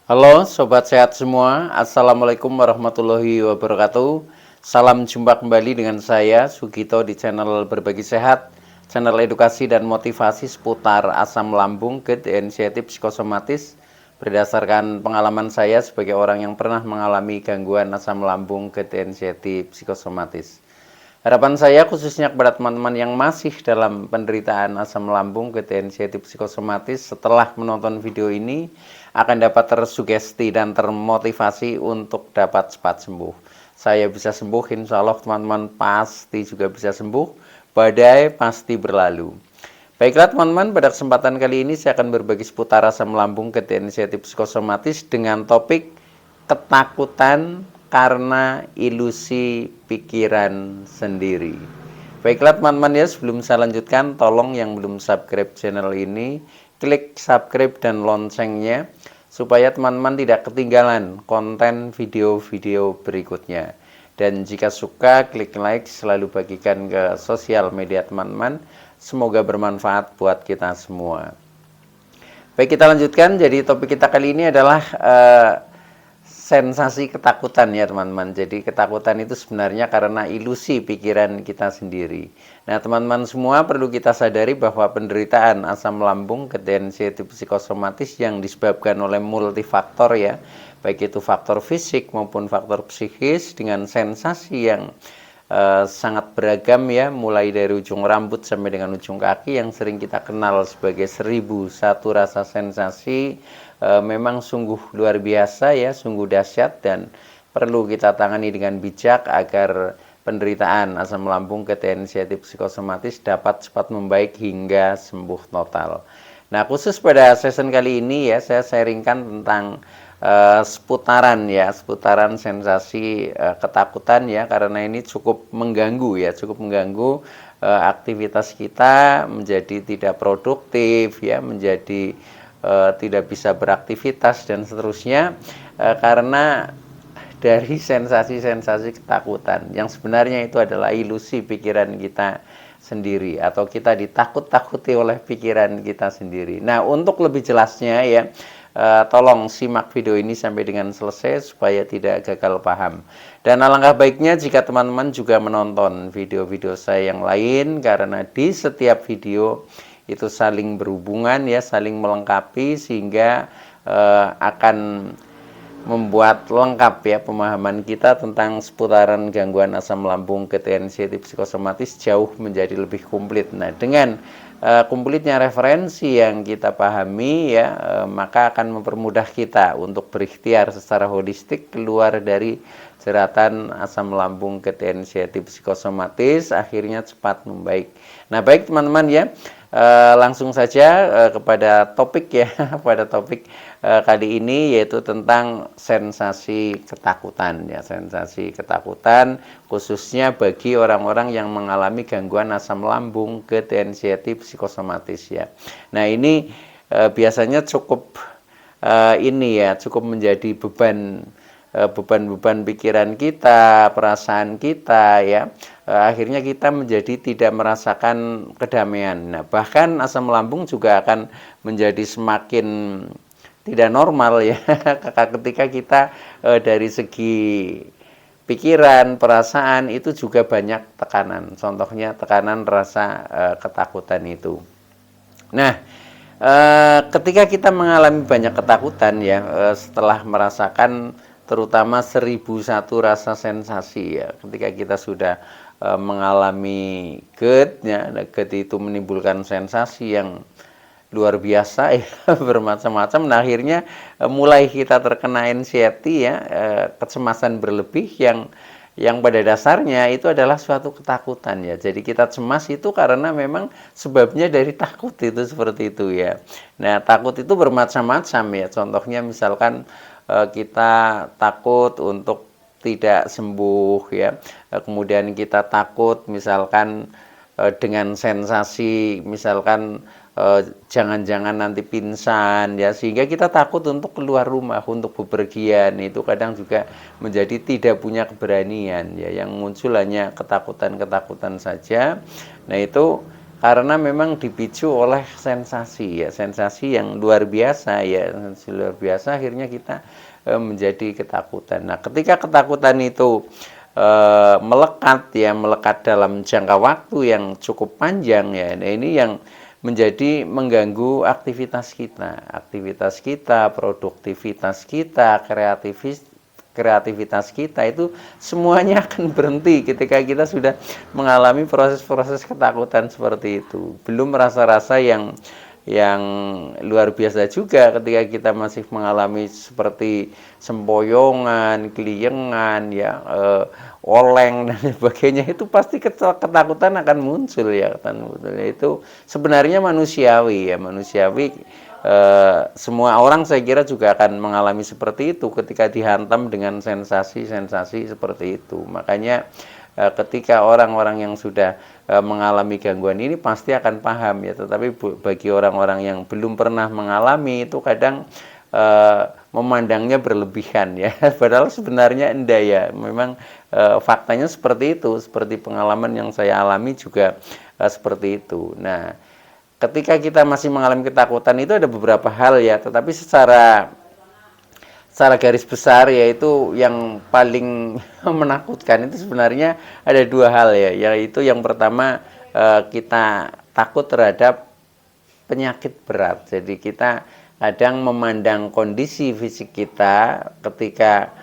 Halo Sobat Sehat semua, Assalamualaikum warahmatullahi wabarakatuh. Salam jumpa kembali dengan saya Sugito di channel Berbagi Sehat, channel edukasi dan motivasi seputar asam lambung, GERD, inisiatif psikosomatis. Berdasarkan pengalaman saya sebagai orang yang pernah mengalami gangguan asam lambung, GERD, inisiatif psikosomatis. Harapan saya khususnya kepada teman-teman yang masih dalam penderitaan asam lambung, GERD, inisiatif psikosomatis, setelah menonton video ini akan dapat tersugesti dan termotivasi untuk dapat cepat sembuh. Saya bisa sembuh, insya Allah teman-teman pasti juga bisa sembuh. Badai pasti berlalu. Baiklah teman-teman, pada kesempatan kali ini saya akan berbagi seputar asam lambung, GERD, inisiatif psikosomatis dengan topik ketakutan karena ilusi pikiran sendiri. Baiklah teman-teman ya, sebelum saya lanjutkan, tolong yang belum subscribe channel ini, klik subscribe dan loncengnya, supaya teman-teman tidak ketinggalan konten video-video berikutnya. Dan jika suka, klik like, selalu bagikan ke sosial media teman-teman. Semoga bermanfaat buat kita semua. Baik, kita lanjutkan. Jadi topik kita kali ini adalah sensasi ketakutan ya teman-teman. Jadi ketakutan itu sebenarnya karena ilusi pikiran kita sendiri. Nah teman-teman semua perlu kita sadari bahwa penderitaan asam lambung, GERD, inisiatif psikosomatis yang disebabkan oleh multifaktor ya, baik itu faktor fisik maupun faktor psikis dengan sensasi yang sangat beragam ya, mulai dari ujung rambut sampai dengan ujung kaki yang sering kita kenal sebagai 1001 rasa sensasi. Memang sungguh luar biasa ya, sungguh dahsyat dan perlu kita tangani dengan bijak agar penderitaan asam lambung, GERD, inisiatif psikosomatis dapat cepat membaik hingga sembuh total. Nah khusus pada session kali ini ya, saya sharingkan tentang seputaran sensasi ketakutan ya, karena ini cukup mengganggu ya, aktivitas kita menjadi tidak produktif ya, menjadi tidak bisa beraktivitas dan seterusnya karena dari sensasi-sensasi ketakutan yang sebenarnya itu adalah ilusi pikiran kita sendiri atau kita ditakut-takuti oleh pikiran kita sendiri. Nah untuk lebih jelasnya ya, tolong simak video ini sampai dengan selesai supaya tidak gagal paham. Dan alangkah baiknya jika teman-teman juga menonton video-video saya yang lain, karena di setiap video itu saling berhubungan ya, saling melengkapi sehingga akan membuat lengkap ya pemahaman kita tentang seputaran gangguan asam lambung, GERD, inisiatif psikosomatis jauh menjadi lebih komplit. Nah dengan komplitnya referensi yang kita pahami ya, maka akan mempermudah kita untuk berikhtiar secara holistik keluar dari jeratan asam lambung, GERD, inisiatif psikosomatis, akhirnya cepat membaik. Nah baik teman-teman ya, langsung saja kepada topik ya, pada topik kali ini yaitu tentang sensasi ketakutan ya, sensasi ketakutan khususnya bagi orang-orang yang mengalami gangguan asam lambung, GERD, inisiatif psikosomatis ya. Nah ini biasanya cukup cukup menjadi beban pikiran kita, perasaan kita ya, akhirnya kita menjadi tidak merasakan kedamaian. Nah bahkan asam lambung juga akan menjadi semakin tidak normal ya ketika kita dari segi pikiran, perasaan itu juga banyak tekanan. Contohnya tekanan rasa ketakutan itu. Nah ketika kita mengalami banyak ketakutan ya, setelah merasakan terutama 1001 rasa sensasi ya, ketika kita sudah mengalami GERD ya, GERD itu menimbulkan sensasi yang luar biasa ya bermacam-macam. Nah akhirnya mulai kita terkena anxiety ya, kecemasan berlebih yang pada dasarnya itu adalah suatu ketakutan ya. Jadi kita cemas itu karena memang sebabnya dari takut itu, seperti itu ya. Nah takut itu bermacam-macam ya, contohnya misalkan kita takut untuk tidak sembuh ya, kemudian kita takut misalkan dengan sensasi misalkan jangan-jangan nanti pingsan ya, sehingga kita takut untuk keluar rumah, untuk bepergian. Itu kadang juga menjadi tidak punya keberanian ya, yang muncul hanya ketakutan-ketakutan saja. Nah itu karena memang dipicu oleh sensasi ya, sensasi yang luar biasa ya, sensasi luar biasa akhirnya kita menjadi ketakutan. Nah, ketika ketakutan itu melekat ya, melekat dalam jangka waktu yang cukup panjang ya, nah ini yang menjadi mengganggu aktivitas kita, produktivitas kita, kreativitas kita itu semuanya akan berhenti ketika kita sudah mengalami proses-proses ketakutan seperti itu. Belum rasa-rasa yang luar biasa juga ketika kita masih mengalami seperti sempoyongan, keliengan, ya, oleng dan sebagainya, itu pasti ketakutan akan muncul ya. Itu sebenarnya manusiawi ya, manusiawi. Semua orang saya kira juga akan mengalami seperti itu ketika dihantam dengan sensasi-sensasi seperti itu. Makanya ketika orang-orang yang sudah mengalami gangguan ini pasti akan paham ya, tetapi bagi orang-orang yang belum pernah mengalami itu kadang memandangnya berlebihan ya, padahal sebenarnya enggak ya, memang faktanya seperti itu, seperti pengalaman yang saya alami juga seperti itu. Nah, ketika kita masih mengalami ketakutan itu ada beberapa hal ya, tetapi secara garis besar yaitu yang paling menakutkan itu sebenarnya ada dua hal ya, yaitu yang pertama kita takut terhadap penyakit berat. Jadi kita kadang memandang kondisi fisik kita ketika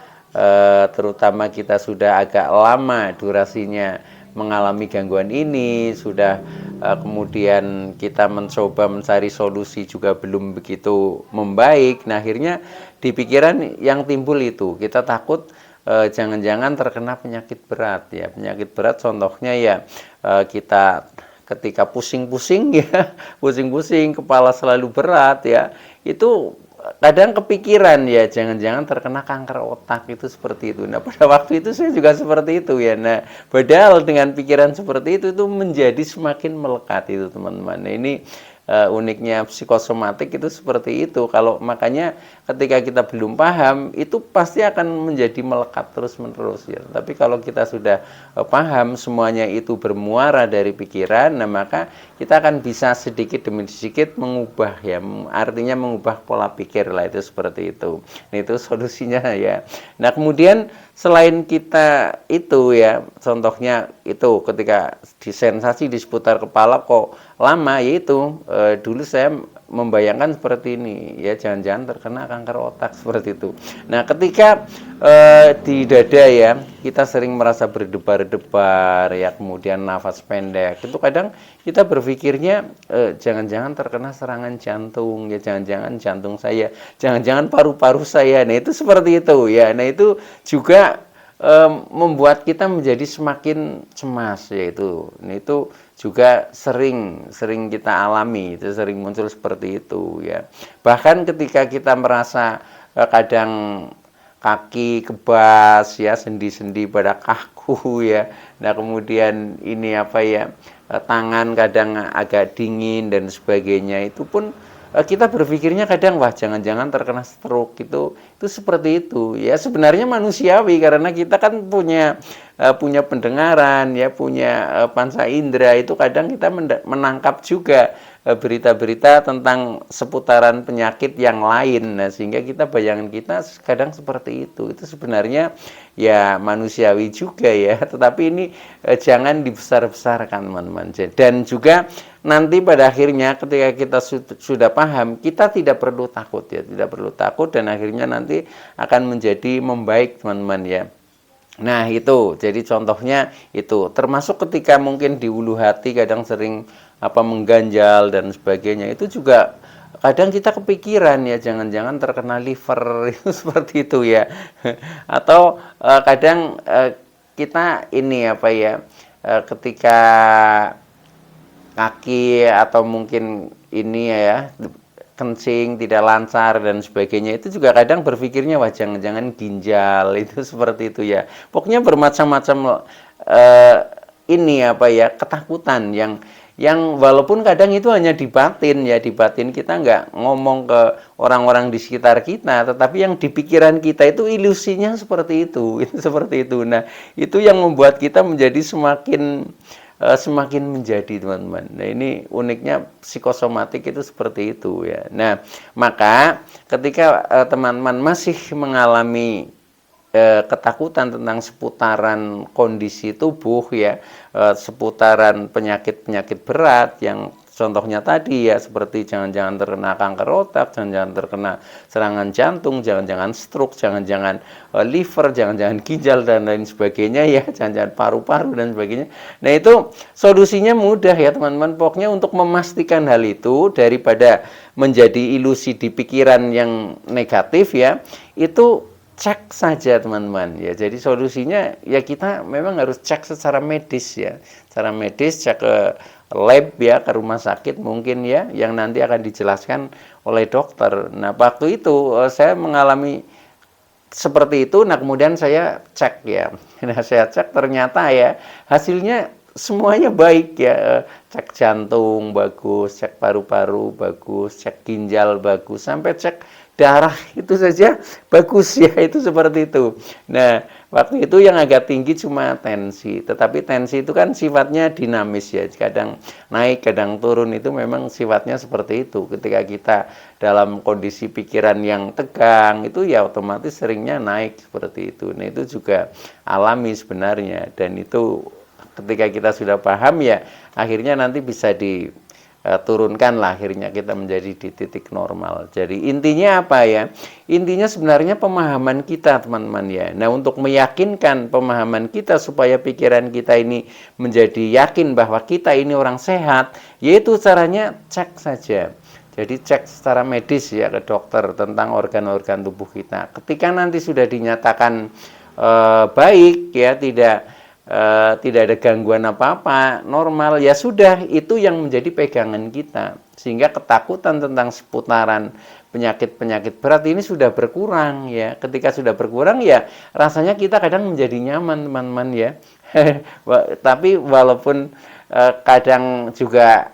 terutama kita sudah agak lama durasinya mengalami gangguan ini, sudah kemudian kita mencoba mencari solusi juga belum begitu membaik. Nah, akhirnya di pikiran yang timbul itu kita takut jangan-jangan terkena penyakit berat ya. Penyakit berat contohnya ya kita ketika pusing-pusing ya, pusing-pusing, kepala selalu berat ya, itu kadang kepikiran ya jangan-jangan terkena kanker otak, itu seperti itu. Nah, pada waktu itu saya juga seperti itu ya. Nah, padahal dengan pikiran seperti itu menjadi semakin melekat itu teman-teman. Nah, ini uniknya psikosomatik itu seperti itu. Kalau makanya ketika kita belum paham itu pasti akan menjadi melekat terus-menerus ya. Tapi kalau kita sudah paham semuanya itu bermuara dari pikiran, nah maka kita akan bisa sedikit demi sedikit mengubah ya, artinya mengubah pola pikir lah, itu seperti itu. Nah, itu solusinya ya. Nah, kemudian selain kita itu ya, contohnya itu ketika disensasi di seputar kepala kok lama, yaitu dulu saya membayangkan seperti ini ya, jangan-jangan terkena kanker otak seperti itu. Nah, ketika di dada ya kita sering merasa berdebar-debar ya, kemudian nafas pendek, itu kadang kita berpikirnya jangan-jangan terkena serangan jantung ya, jangan-jangan jantung saya, jangan-jangan paru-paru saya. Nah, itu seperti itu ya. Nah, itu juga membuat kita menjadi semakin cemas yaitu. Nah, itu juga sering kita alami, itu sering muncul seperti itu ya. Bahkan ketika kita merasa kadang kaki kebas ya, sendi-sendi pada kaku ya. Nah, kemudian ini apa ya, tangan kadang agak dingin dan sebagainya, itu pun kita berpikirnya kadang wah jangan-jangan terkena stroke, itu seperti itu ya. Sebenarnya manusiawi karena kita kan punya pendengaran ya, punya panca indera, itu kadang kita menangkap juga berita-berita tentang seputaran penyakit yang lain. Nah, sehingga bayangan kita kadang seperti itu sebenarnya ya manusiawi juga ya, tetapi ini jangan dibesar-besarkan teman-teman. Dan juga nanti pada akhirnya ketika kita sudah paham, kita tidak perlu takut ya, tidak perlu takut, dan akhirnya nanti akan menjadi membaik teman-teman ya. Nah, itu jadi contohnya itu, termasuk ketika mungkin di ulu hati kadang sering mengganjal dan sebagainya, itu juga kadang kita kepikiran ya jangan-jangan terkena liver itu seperti itu ya. Atau kadang kita ini apa ya, ketika kaki atau mungkin ini ya kencing tidak lancar dan sebagainya, itu juga kadang berpikirnya wah jangan-jangan ginjal, itu seperti itu ya. Pokoknya bermacam-macam ini apa ya, ketakutan yang walaupun kadang itu hanya di batin ya, di batin kita nggak ngomong ke orang-orang di sekitar kita, tetapi yang di pikiran kita itu ilusinya seperti itu, seperti itu. Nah, itu yang membuat kita menjadi semakin semakin menjadi, teman-teman. Nah, ini uniknya psikosomatik itu seperti itu ya. Nah, maka ketika teman-teman masih mengalami ketakutan tentang seputaran kondisi tubuh ya, seputaran penyakit-penyakit berat yang contohnya tadi ya, seperti jangan-jangan terkena kanker otak, jangan-jangan terkena serangan jantung, jangan-jangan stroke, jangan-jangan liver, jangan-jangan ginjal dan lain sebagainya ya, jangan-jangan paru-paru dan sebagainya. Nah, itu solusinya mudah ya, teman-teman. Pokoknya untuk memastikan hal itu daripada menjadi ilusi di pikiran yang negatif ya, itu cek saja, teman-teman ya. Jadi solusinya ya kita memang harus cek secara medis ya, secara medis, cek ke lab ya, ke rumah sakit mungkin ya, yang nanti akan dijelaskan oleh dokter. Nah, waktu itu saya mengalami seperti itu. Nah, kemudian saya cek ya. Nah, saya cek ternyata ya hasilnya semuanya baik ya. Cek jantung bagus, cek paru-paru bagus, cek ginjal bagus, sampai cek darah itu saja bagus ya, itu seperti itu. Nah, waktu itu yang agak tinggi cuma tensi, tetapi tensi itu kan sifatnya dinamis ya, kadang naik, kadang turun, itu memang sifatnya seperti itu. Ketika kita dalam kondisi pikiran yang tegang, itu ya otomatis seringnya naik seperti itu. Nah, itu juga alami sebenarnya, dan itu ketika kita sudah paham ya, akhirnya nanti bisa turunkan lah, akhirnya kita menjadi di titik normal. Jadi intinya apa ya? Intinya sebenarnya pemahaman kita, teman-teman ya. Nah, untuk meyakinkan pemahaman kita supaya pikiran kita ini menjadi yakin bahwa kita ini orang sehat, yaitu caranya cek saja. Jadi cek secara medis ya ke dokter tentang organ-organ tubuh kita. Ketika nanti sudah dinyatakan baik ya, tidak ada gangguan apa-apa, normal, ya sudah, itu yang menjadi pegangan kita. Sehingga ketakutan tentang seputaran penyakit-penyakit berat ini sudah berkurang ya. Ketika sudah berkurang ya, rasanya kita kadang menjadi nyaman, teman-teman ya. Tapi walaupun kadang juga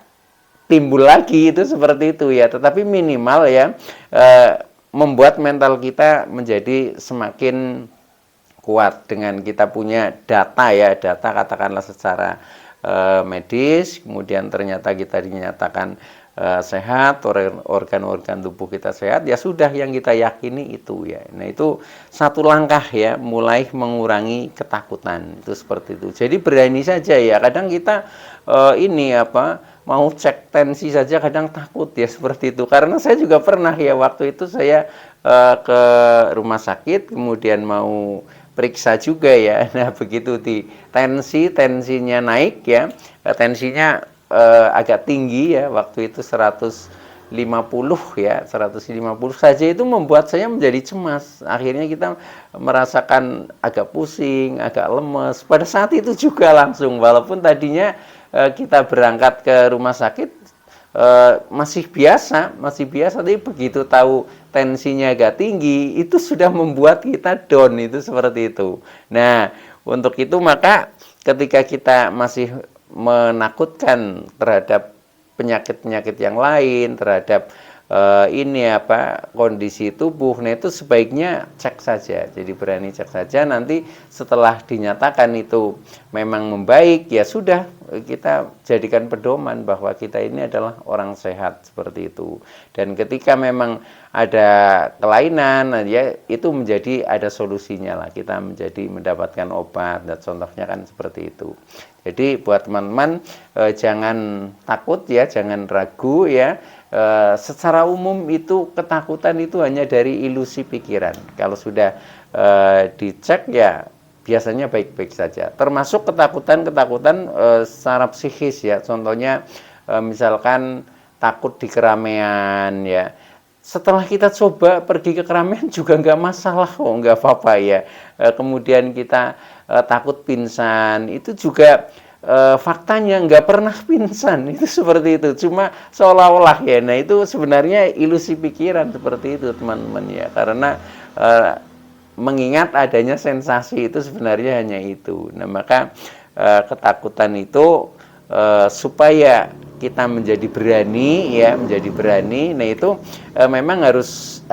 timbul lagi itu seperti itu ya, tetapi minimal ya membuat mental kita menjadi semakin kuat dengan kita punya data ya, data katakanlah secara medis, kemudian ternyata kita dinyatakan sehat, organ-organ tubuh kita sehat, ya sudah, yang kita yakini itu ya. Nah, itu satu langkah ya, mulai mengurangi ketakutan, itu seperti itu. Jadi berani saja ya, kadang kita mau cek tensi saja kadang takut ya, seperti itu. Karena saya juga pernah ya, waktu itu saya ke rumah sakit, kemudian mau periksa juga ya. Nah, begitu tensinya naik ya, tensinya agak tinggi ya, waktu itu 150 ya, 150 saja itu membuat saya menjadi cemas. Akhirnya kita merasakan agak pusing, agak lemes pada saat itu juga langsung, walaupun tadinya kita berangkat ke rumah sakit masih biasa, tapi begitu tahu tensinya agak tinggi, itu sudah membuat kita down, itu seperti itu. Nah, untuk itu maka ketika kita masih menakutkan terhadap penyakit-penyakit yang lain, terhadap kondisi tubuh, nah itu sebaiknya cek saja. Jadi berani cek saja, nanti setelah dinyatakan itu memang membaik, ya sudah, kita jadikan pedoman bahwa kita ini adalah orang sehat, seperti itu. Dan ketika memang ada kelainan, ya itu menjadi ada solusinya lah, kita menjadi mendapatkan obat, dan contohnya kan seperti itu. Jadi buat teman-teman jangan takut ya, jangan ragu ya. Secara umum itu ketakutan itu hanya dari ilusi pikiran. Kalau sudah dicek ya biasanya baik-baik saja. Termasuk ketakutan secara psikis ya. Contohnya misalkan takut di keramaian ya. Setelah kita coba pergi ke keramaian juga nggak masalah kok, nggak apa-apa ya. Kemudian kita takut pingsan, itu juga faktanya nggak pernah pingsan, itu seperti itu, cuma seolah-olah ya. Nah, itu sebenarnya ilusi pikiran seperti itu, teman-teman ya, karena mengingat adanya sensasi itu sebenarnya hanya itu. Nah, maka ketakutan itu supaya kita menjadi berani ya, menjadi berani. Nah, itu memang harus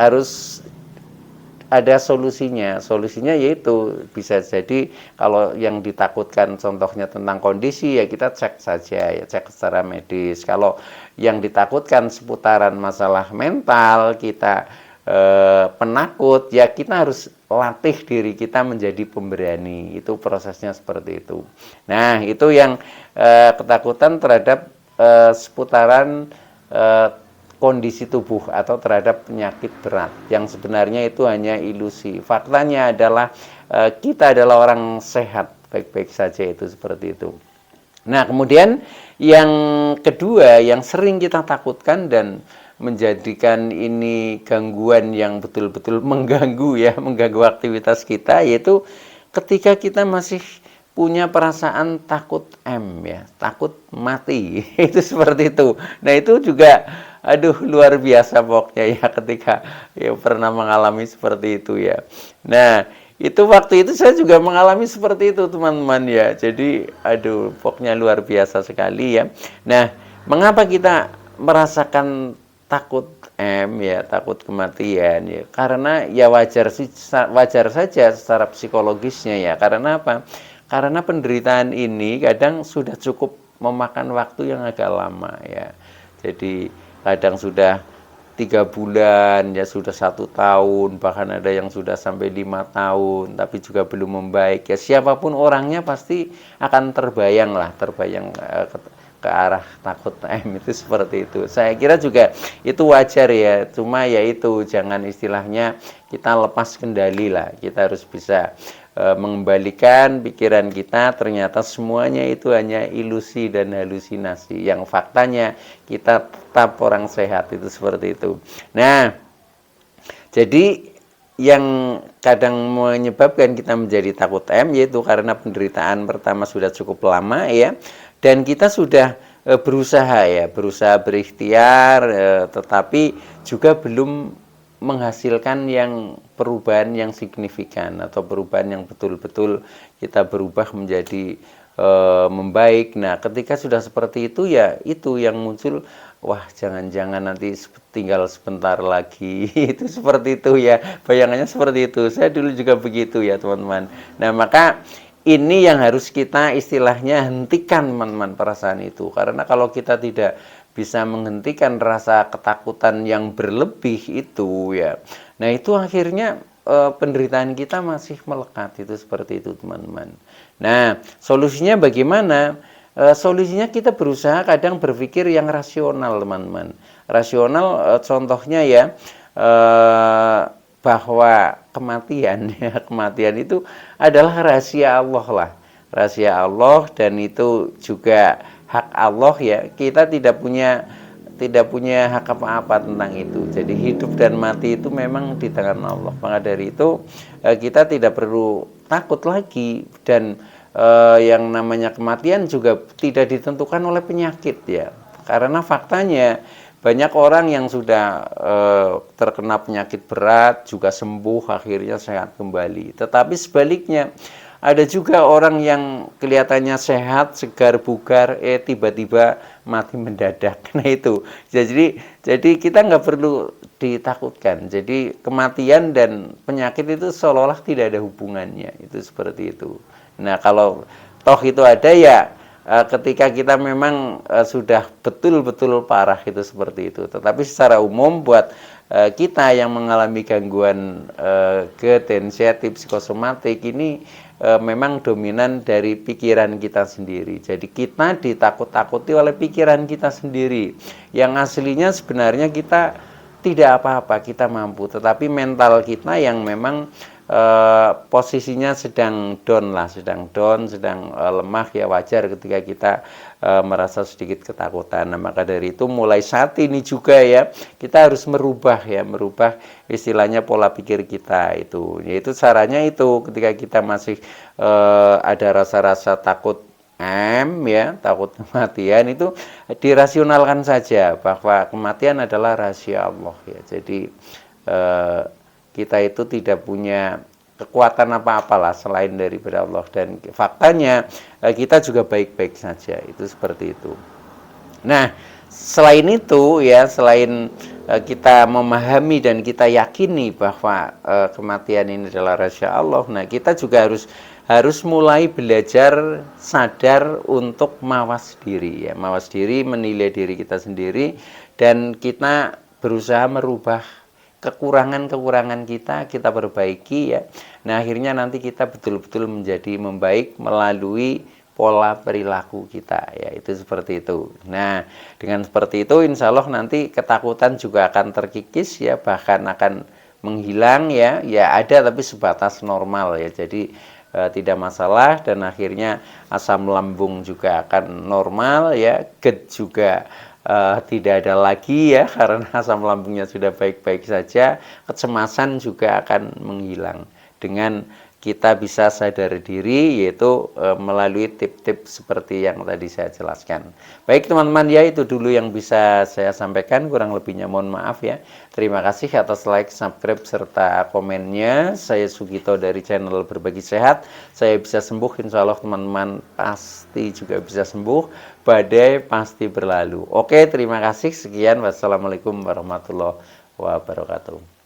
ada solusinya. Solusinya yaitu bisa jadi kalau yang ditakutkan contohnya tentang kondisi ya kita cek saja ya, cek secara medis. Kalau yang ditakutkan seputaran masalah mental, kita penakut, ya kita harus latih diri kita menjadi pemberani. Itu prosesnya seperti itu. Nah, itu yang ketakutan terhadap seputaran kondisi tubuh atau terhadap penyakit berat yang sebenarnya itu hanya ilusi. Faktanya adalah kita adalah orang sehat, baik-baik saja, itu seperti itu. Nah, kemudian yang kedua yang sering kita takutkan dan menjadikan ini gangguan yang betul-betul mengganggu ya, mengganggu aktivitas kita, yaitu ketika kita masih punya perasaan takut ya, takut mati. Itu seperti itu. Nah, itu juga aduh luar biasa pokoknya ya ketika ya pernah mengalami seperti itu ya. Nah, itu waktu itu saya juga mengalami seperti itu teman-teman ya. Jadi aduh pokoknya luar biasa sekali ya. Nah, mengapa kita merasakan takut ya, takut kematian ya? Karena ya wajar saja secara psikologisnya ya. Karena apa? Karena penderitaan ini kadang sudah cukup memakan waktu yang agak lama ya. Jadi kadang sudah 3 bulan, ya sudah 1 tahun, bahkan ada yang sudah sampai 5 tahun, tapi juga belum membaik. Ya siapapun orangnya pasti akan terbayang ke arah takut itu seperti itu. Saya kira juga itu wajar ya, cuma ya itu jangan istilahnya kita lepas kendali lah. Kita harus bisa mengembalikan pikiran kita, ternyata semuanya itu hanya ilusi dan halusinasi. Yang faktanya kita tetap orang sehat, itu seperti itu. Nah, jadi yang kadang menyebabkan kita menjadi takut yaitu karena penderitaan pertama sudah cukup lama ya, dan kita sudah berusaha berikhtiar, tetapi juga belum menghasilkan yang perubahan yang signifikan atau perubahan yang betul-betul kita berubah menjadi membaik. Nah, ketika sudah seperti itu ya itu yang muncul, wah jangan-jangan nanti tinggal sebentar lagi. Itu seperti itu ya, bayangannya seperti itu. Saya dulu juga begitu ya teman-teman. Nah, maka ini yang harus kita istilahnya hentikan teman-teman, perasaan itu. Karena kalau kita tidak bisa menghentikan rasa ketakutan yang berlebih itu ya, nah itu akhirnya penderitaan kita masih melekat, itu seperti itu teman-teman. Nah, solusinya bagaimana? Solusinya kita berusaha kadang berpikir yang rasional teman-teman. Rasional contohnya ya, bahwa kematian ya, kematian itu adalah rahasia Allah lah, rahasia Allah, dan itu juga hak Allah ya. Kita tidak punya hak apa-apa tentang itu. Jadi hidup dan mati itu memang di tangan Allah. Maka dari itu kita tidak perlu takut lagi, dan yang namanya kematian juga tidak ditentukan oleh penyakit ya. Karena faktanya banyak orang yang sudah terkena penyakit berat juga sembuh, akhirnya sehat kembali. Tetapi sebaliknya, ada juga orang yang kelihatannya sehat, segar, bugar, tiba-tiba mati mendadak. Nah itu, jadi kita nggak perlu ditakutkan. Jadi kematian dan penyakit itu seolah-olah tidak ada hubungannya. Itu seperti itu. Nah, kalau toh itu ada ya, ketika kita memang sudah betul-betul parah, itu seperti itu. Tetapi secara umum buat kita yang mengalami gangguan GERD, anxiety, psikosomatik ini memang dominan dari pikiran kita sendiri. Jadi kita ditakut-takuti oleh pikiran kita sendiri. Yang aslinya sebenarnya kita tidak apa-apa, kita mampu. Tetapi mental kita yang memang posisinya sedang down lah, sedang lemah ya, wajar ketika kita merasa sedikit ketakutan. Nah, maka dari itu mulai saat ini juga ya kita harus merubah istilahnya pola pikir kita itu. Yaitu caranya itu ketika kita masih ada rasa-rasa takut ya, takut kematian, itu dirasionalkan saja bahwa kematian adalah rahasia Allah ya. Jadi kita itu tidak punya kekuatan apa-apalah selain daripada Allah, dan faktanya kita juga baik-baik saja, itu seperti itu. Nah, Selain itu ya, selain kita memahami dan kita yakini bahwa kematian ini adalah rahasia Allah, nah kita juga harus mulai belajar sadar untuk mawas diri ya, mawas diri, menilai diri kita sendiri, dan kita berusaha merubah kekurangan-kekurangan kita perbaiki ya. Nah, akhirnya nanti kita betul-betul menjadi membaik melalui pola perilaku kita ya, itu seperti itu. Nah, dengan seperti itu insya Allah nanti ketakutan juga akan terkikis ya, bahkan akan menghilang ya, ya ada tapi sebatas normal ya, jadi tidak masalah, dan akhirnya asam lambung juga akan normal ya, GERD juga tidak ada lagi ya, karena asam lambungnya sudah baik-baik saja. Kecemasan juga akan menghilang dengan kita bisa sadar diri, yaitu melalui tip-tip seperti yang tadi saya jelaskan. Baik teman-teman ya, itu dulu yang bisa saya sampaikan, kurang lebihnya mohon maaf ya. Terima kasih atas like, subscribe, serta komennya. Saya Sugito dari channel Berbagi Sehat. Saya bisa sembuh, insya Allah teman-teman pasti juga bisa sembuh. Badai pasti berlalu. Oke, terima kasih. Sekian. Wassalamualaikum warahmatullahi wabarakatuh.